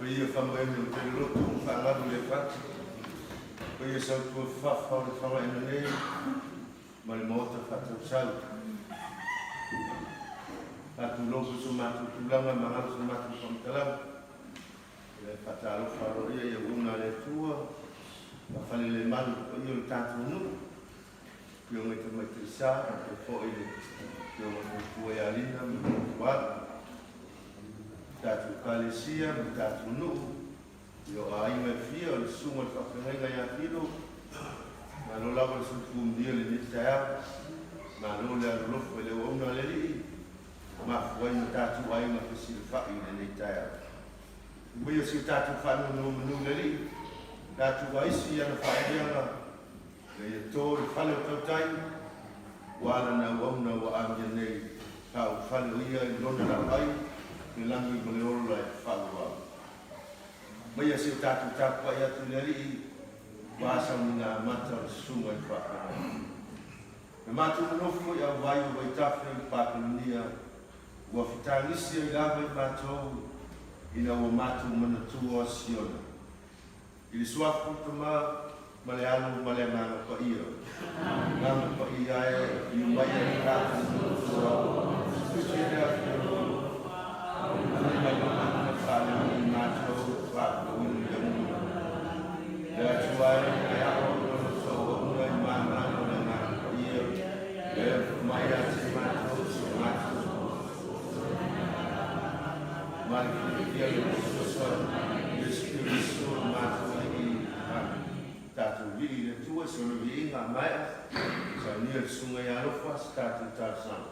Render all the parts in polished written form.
ia whamoe me o te roto, whangaru le whati. Ko ia sau tua whawha o le whamoe nei, ma le mota whatau sau. Atu lopu su matu tulanga, mangaru su matu whamtalau. Le whatalo wharo ia una le tua, ma whale le manu o ia le tātu nu. Pio ngai te mai te sa, te fo ile, pio ngai te kua e alina, me te kuaru. Tātu kalesia, me tātu nu. Pio a inga fia, le sunga whakainga ngai a pilo. Ma lo lawa le suku umdia le nita ea. Ma lo le arulofo e le wauna le li. Ma fuai me tātu a inga pesi le whaki le nita ea. Wia si tātu whanu no manu le li. Tātu a isi ana whaereanga. Le ia tō le whale o tautai. Wala na wauna wa amia nei. Kau whale o ia i lona la pai. Me langi mo le oro lai whalua. Maia si o tātu tāpua i atu le li. Wāsa mi ngā mata o sunga i whakara. Me mātu manofu i au vai o vai tawhi i Pāpilunia. Ua whitangisi i lava i mātou. Ina ua mātu manatua o Siona. I le suafu tama ma le anu ma le mana pa ia. Ngana pa ia e i umaia i kāta i tua. Susi e rea whia. Ani mai mana whāle i mātou whākura winu i amuna. Le atuai e ao no so una i mana o le ngana pa ia. Le mai a te mātou so mātou. Mai ki ia le so Espiritu mātou i tātou vii le tua, sono vii ngā maia, sa nia sunga i alofa, tātou tāsana.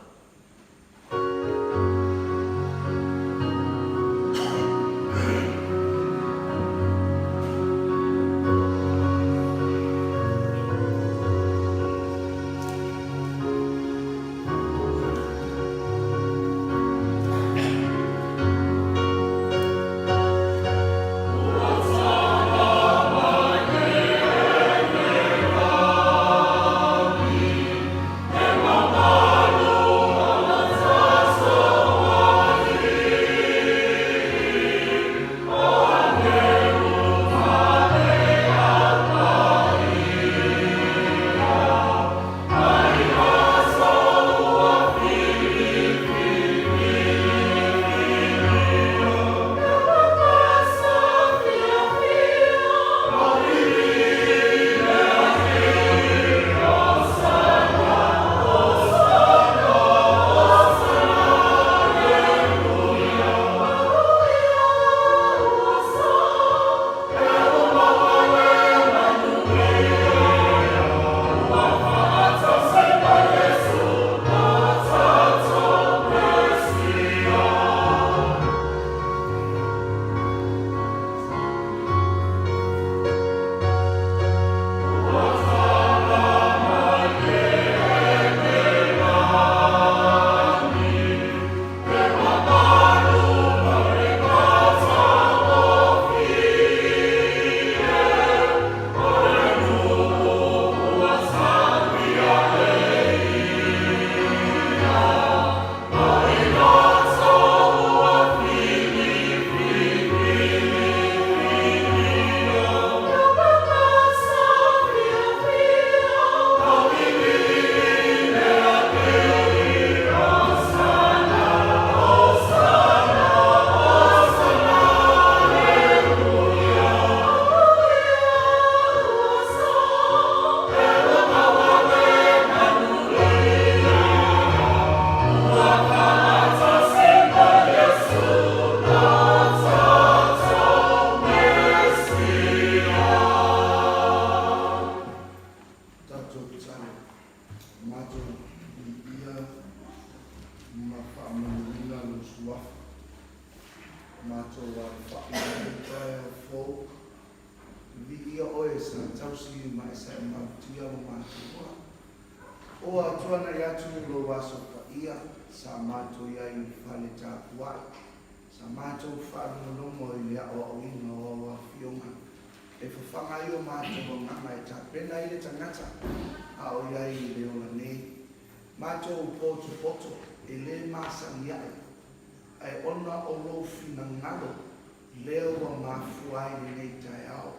leo wa mafuai le nei tai au.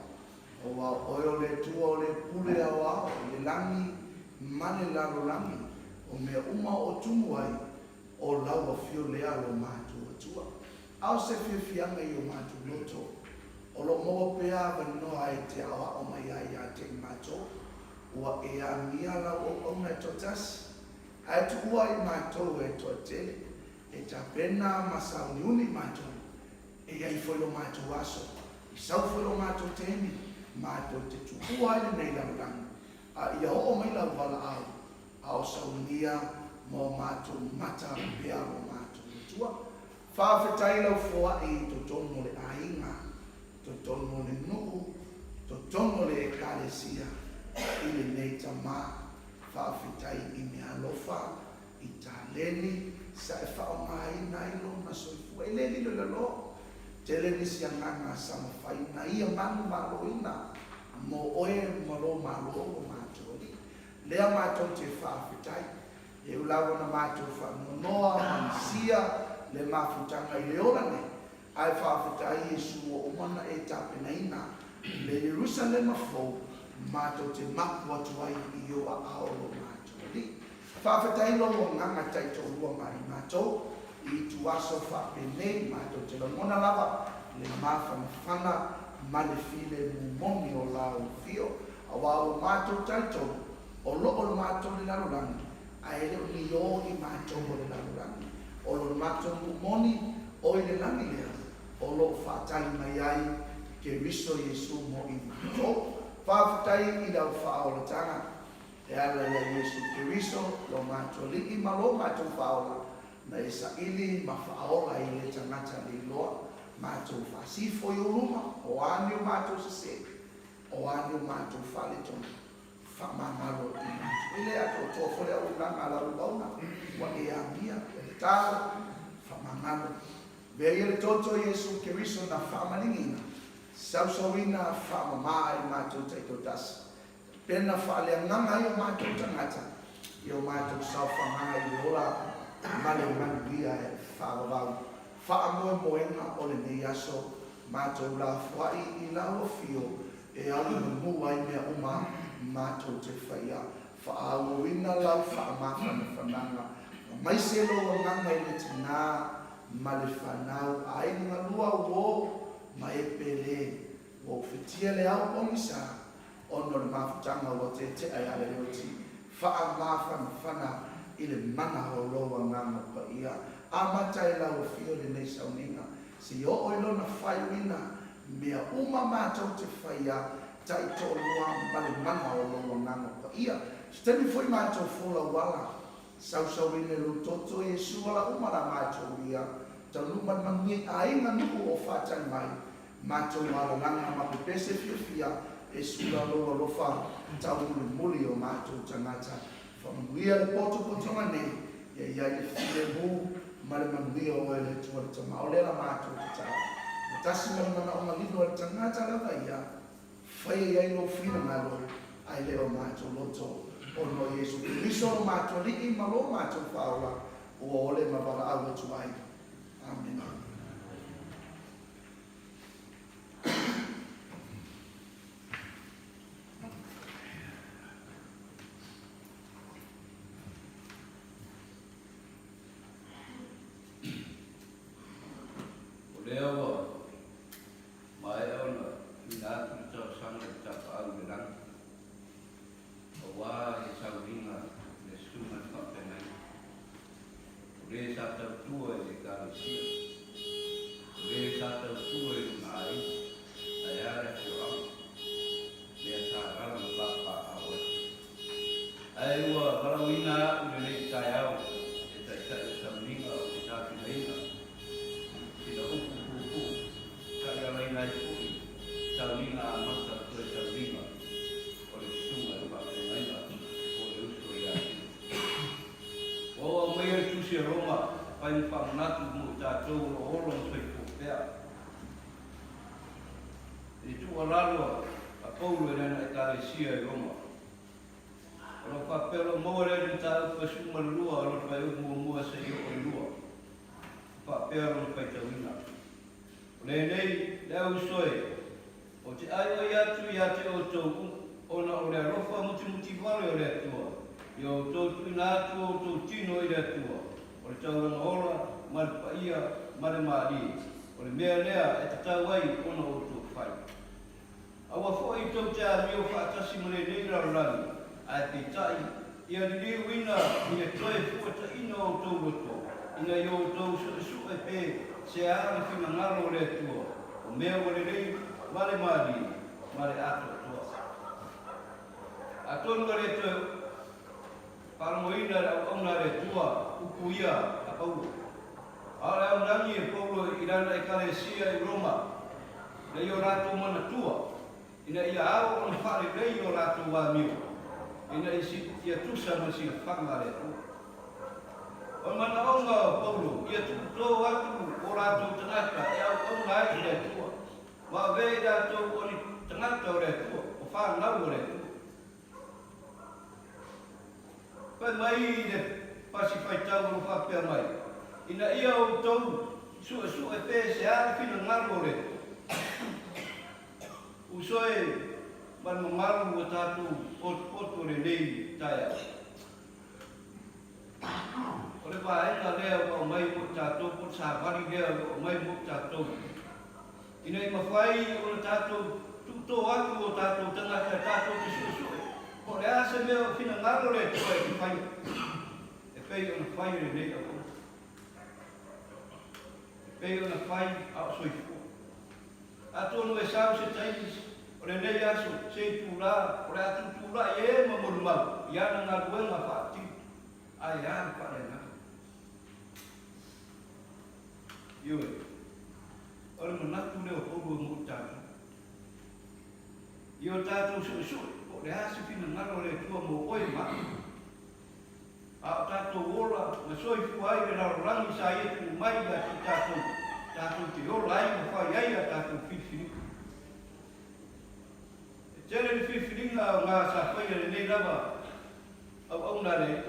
O wa oio le tua o le pule au au, le langi, mane lalo langi, o mea uma o tumu ai, o lau a fio lea lo mātua tua. Au se whiawhianga i o mātua loto, o lo moa pea wanoa ai te awa o mai ai a te mātua, ua e a mia lau o ona to tas, ai tu ua i mātua e to tele, e ta pena masau ni uni mātua, e ai foi lo mātua aso, i sau foi lo mātua temi, mātua te tukua ai nei lau langi, a ia o mai lau wala au, au sau nia mo mātua mata pea lo mātua tua. Whawhetai lau fua i to tono le ainga, to tono le nuku, to tono le ekalesia, i le nei ta mā, whawhetai i mea lofa, i tā leni, sa e whao mai nai lo na soifua, e leni le lo, te leni si anganga sa mawhai na ia manu malo ina, mo oe malo malo o mātua li. Lea mātua te whawhetai, e ulawa na mātua whanonoa, manisia, le mafutanga i leorane, ai whawhetai e suo o mana e tapena ina, le Jerusalem fo, mātou te maku atu ai i o a aolo mātou li. Whawhetai loa nganga taito rua mai mātou, i tu aso whapenei mātou te lamona lava, le mawhanawhana, male file mumongi o lao fio, a wao mātou taito, o loo mātou le lalurangi, a ele o ni o i mātou o le lalurangi, o lo mātou mumoni, o i le langi lea, o lo whaatali mai ai, ke riso Yesu mo i mātou, whawhetai i lau whaolatanga, e ala ia Yesu Kiriso, lo mātou liki ma lo mātou whaola, na e sa ili ma whaola i le tangata li loa, mātou whasifo i uruma, o anio mātou se, o anio mātou whaletona, whamamalo i mātou. Ile ato tō whore au langa la ubauna, wa e a mia, e le tāo, whamamalo. Vea i le toto Yesu Kiriso na whamalingina, sausawina whamamai mātou taito tasa. Pena whale nganga i o mātou tangata, i o mātou sauwhangai i ola, male manuia e whawawau. Whaamoe moenga o le nei aso, mātou la whai i lau fio, e au mua i mea uma, mātou te whaia. Whaauina lau whaamawhana whananga. Mai se lo nganga i le tina, male whanau, ainga lua uo, ma e pele, o whitia le au omisa, ono le mafutanga o te te ai ale o ti wha mafana whana i le mana o loa ngama pa ia a matai lau fio le nei sauninga si o oilo na whaiwina mea uma mātou te whaia tai tō lua ma le mana o loa ngama pa ia steni foi mātou fola wala sausawine lu toto e suala umara mātou ia tau luman mangi a inga nuku o whatai mai mātou wala langa ma pepese fio fia e sura loa lofa tau muli o mātou tangata. Whamanguia le poto potonga nei, ia iai le while mu, ma le manguia o e le tua le tama, o le la mātou te tau. Na tasi ma le mana o malino le tangata lava ia, whai iai lo whina ngalo, ai le o mātou loto, o no Yesu. Riso o mātou liki ma lo mātou whaola, o ole ma wala au e tuai. Amen. Le nei leo soe. O te ai oi atu i ate o tōku, ona o rea rofa muti wale o rea tua. I o tō tui nātu o tō tino i rea tua. O le tauranga ora, mare paia, mare maari. O le mea lea e te tau ai ona o tō whai. Awa fo i tō te a mio whaatasi mare nei rarani, a te tai, i a ririu ina i a toe fuata ina o tō roto. Ina i o tō su e pē, se ara whina ngaro o rea tua. O mea wale rei, mare maari, mare ato toa. A tonu re te paramoina au auna re tua, ukuia a Paulo. Aole au nangi e Paulo i rana e Kalesia i Roma. Rei o rato mana tua. Ina ia au on whare rei o rato wa miu. Ina isi ia tusa ma si whanga re tua. O mana aunga Paulo, ia tuto atu o rato tanaka e au auna ai re tua. Wa vei rato o ni tangata o re tua, o whanau o re tua. Pai mai i ne pasi whaitau o whapea mai. Ina ia o tau, sua e pē se ara whina ngaro o re tua. Usoe, man mamaru o tātou poto re nei taia. O le whaenga lea o mai mo tātou, po sāwari lea o mai mo tātou. Ina i mawhai o le tātou tuto atu o tātou tangata tātou te suasue. O le asa mea o whina ngaro le tua e whai. E pei o na whai re nei au. E pei o na whai au soifua. A tonu e sau se taitis, o le nei aso, se tūrā, o le atu tūrā i e mamoru mau. I ana ngā ruenga whaati. Ai ana whare ngā. Ioi. O le manatu leo kouru e mo tātou. I o tātou suasue, o le asa whina ngaro le tua mo oe maki. A o tātou ora, ma soifu ai le rarorangi sa ietu mai a ti tātou. Tātou te ora ai ma whai ai a tātou whiwhiringa. E tere le whiwhiringa o ngā sa whaia le nei lava au auna re.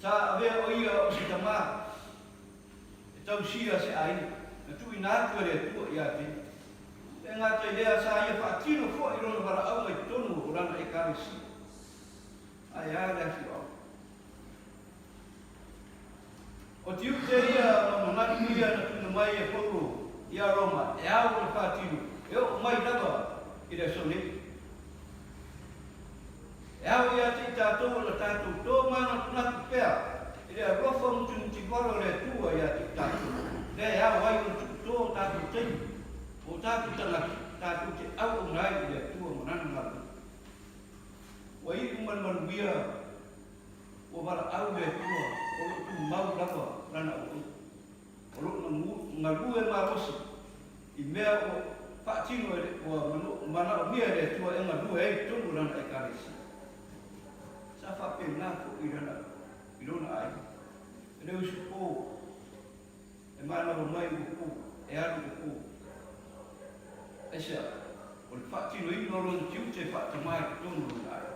Sa avea o ia o si tamā. E tau sia se ai. Na tui nātua le tua i ate. E ngā tai lea sa ia whaatino fo i rona wara au mai tonu o rana e karesi. Ai a lea si au. O te upe ia ma manaki ia na tuna mai e Paulo i a Roma. E au le whaatino. E o mai lava i le sone. E au ia te tātou la tātou tō mana tunaki pēr. I le rofa mutu waro le tua ia te tātou. Le au ai o tō tātou tei. O tātou tangaki, tātou te au o ngai i le tua manana ngātu. Wa i uman wia o wara au le tua, o lotu mau lava rana o. O lotu ngā rue marosi. I mea o whaatino o mana o mia le tua e ngā rue e tonu rana e karesi. Sa whape nāko i rana, i rona ai. E reu si pō, e mana o mai o pō, e aru o pō. Esa, o le whaatino ino rona tiute whaatamai ki tonu rona ai.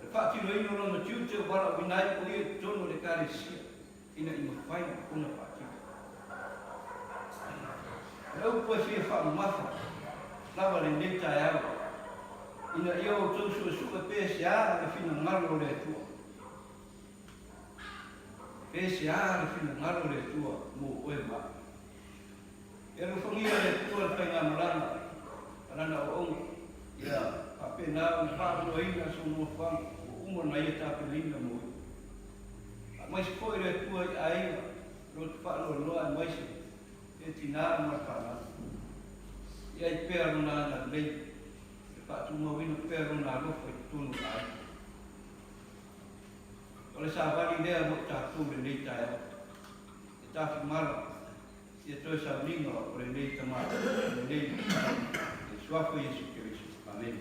Le whaatino ino rona tiute wara winai o ia tonu le karesia. Ina ima whai kuna whaatino. E au koe whia whaamawha, lawa le netai au. Ina ia o tau suasua pēsi ara le whina ngaro le tua. Pēsi ara le whina ngaro le tua mo oe maa. E ruwhangia le tua le whainga marana, marana o onga. Ia, pape nā o whāpua ina so mua whanga, o umo na ia tāpe lina mo i. A maisi koe le tua i aia, rotu whaaloa loa e maisi, e tina ma whaana. Ia i pēra rona ana lei, e whaatu mawina pēra rona rofa i tonu ai. O le sa wali lea mo tātou le nei tai au. E tāwhi mara, ia toi sa ringa o le nei tamata, le nei tamata, e suafa Iesu Kirisu. Amen.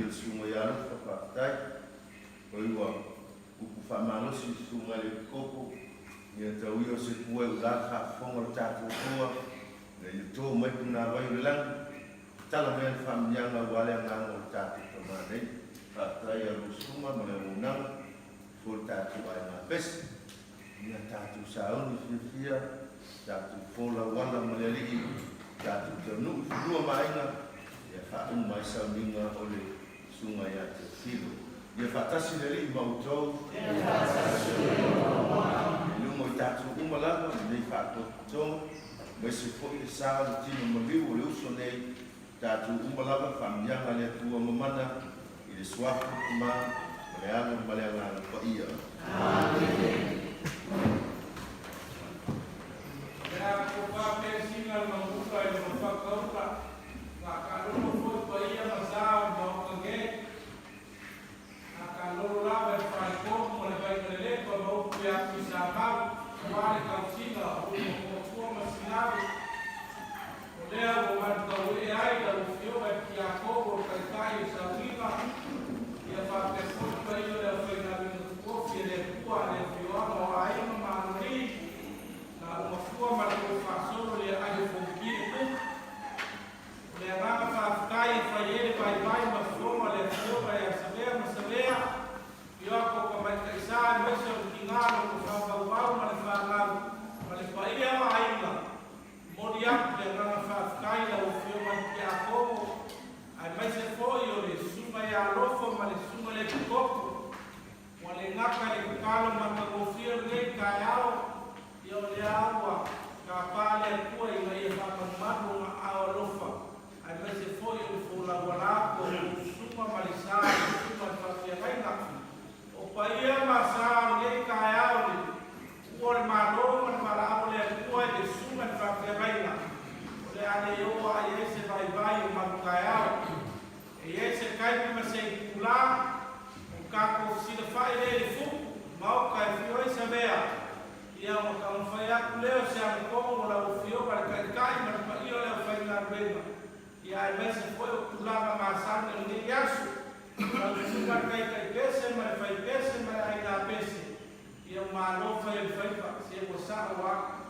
il sunga ya no whakatai. Koiwa uku whamalosi sunga le koko. Ia tau io se kua ulaka whonga tātou kua. Ia i tō mai kuna vai ulang. Tala mea whamiyanga wale nganga o tātou kamanei. Whakatai a rusunga ma le unanga. Fō tātou ai ngā pesi. Ia tātou sauni whiawhia. Tātou whola wala ma le ligi. Tātou tanu whurua mainga. Ia whaun mai sauninga o le sunga ia te whiro. Ia whatasi le ligi mautou. Ia lungo i tātou umalanga. Nei whātou mai se fwoi le sā le tino maliu o le uso nei. Tātou umalanga whamianga le tua mamana. I le swafu ma le anga ma le anga pa ia. Amen. Ya ko pa pensinga ma buka e ma fakauka ka karono foi pa ia ma sa ma o ke aka lolo lava e fai ko mo le vai le le pa mo ku ya ku sa ma wale ka tinga o ko ma sinave o le o ma ka o e ai da o fio e ki a ko o ka kai sa viva ia fa pe ko pa ia le foi na ko fi le ku ale fio no ai ma ni uma sua manifestação de a refundir le rama fa kai fa ele vai mas soma le soma e saber e o como vai caisar mas o kinalo ko fa bau mas fa lá mas fa ia ainda moria le rama fa kai la o fio mas que a como ai mas se foi o le suma ya lofo mas suma le coco o le ngaka le kalo mas ko fio le kaiao Ia le awa ka pale atua i mai e whakamanu nga awa lofa. Ai mai se foi o fōla wala ko suma malisa, suma whawhiawaina. O pa ia masa ngai kai aole, ua le maroma na marao le atua i le suma whawhiawaina. O le ane oa i ese vai o manu kai aole. E ese kai pima se i kula, o kako sila whae le fuku, mau kai whioi sa mea. Ia mo ka mo fai aku leo se ame komo la o fio para kai ma pa io le fai na bema ia ai mese foi o tulanga ma sangue ni yasu la su ka kai pese ma fai pese ma ai na pese ia ma no fai pa se o sa wa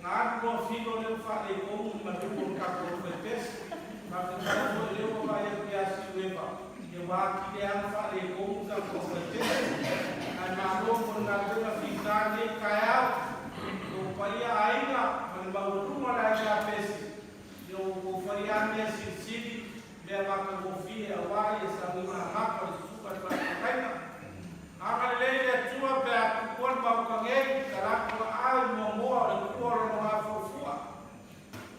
na ko filo le fa le komo ma do ko ka ko fai pese ma ka ko le o vai e yasu weba ia wa ki le an fa le komo ka ko fai pese ai ma no ko na de ficar ni kaya o faria ainda mas bautuma la já pese eu o faria minha siri me vaca confia o ai essa minha mapa de super para caina aga leile tua pe a por ba o kange kara ko ai mo mo o ko no ma fofua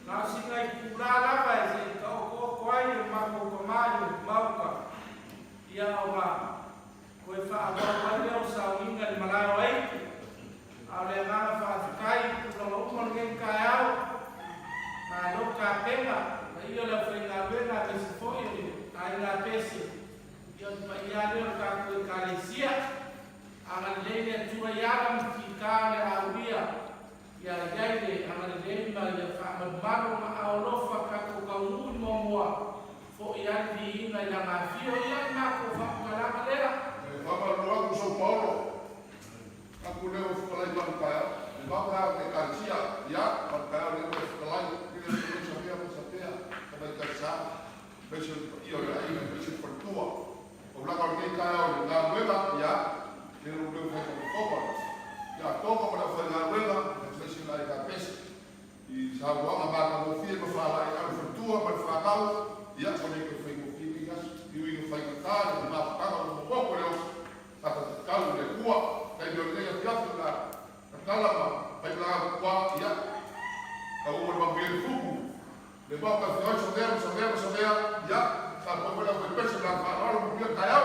na singa i kura la vai se ko ai ma ko mai mauka ia o ma ko fa ba le o sa winga de malao ai ale ngana fa kai ko uma ngen kaiao na lo ka pena na io la fenga bena que se foi ai na pese io pa ia le ka ko kalesia ana lele tua ya ma fikale auria ya yaile ana lele ma ya fa ma ma aolofa ka ko ka un mo mo fo ia di na ya ma fio ia na ko fa kala malera Vamos logo São Paulo. A colher o falei para o pai. Vamos lá na Garcia. Já, para o pai eu vou falar. Que ele não sabia, não sabia. Como é que está? Veja, eu aí, veja por tua. O lá alguém caiu na rueda, já. Ele não deu foto no fogo. Já toca para fazer na rueda, veja lá em cabeça. E sabe, a marca do filho fala, a fortuna para falar. Já quando ele foi o filho, e o filho foi cantar, mas estava no fogo, kalau le kuat kai dia dia tiap la kala ma pai la kuat ya au mo ba bien fuku le ba ka fio so ya ka po la pe pe la fa no mo bien kaya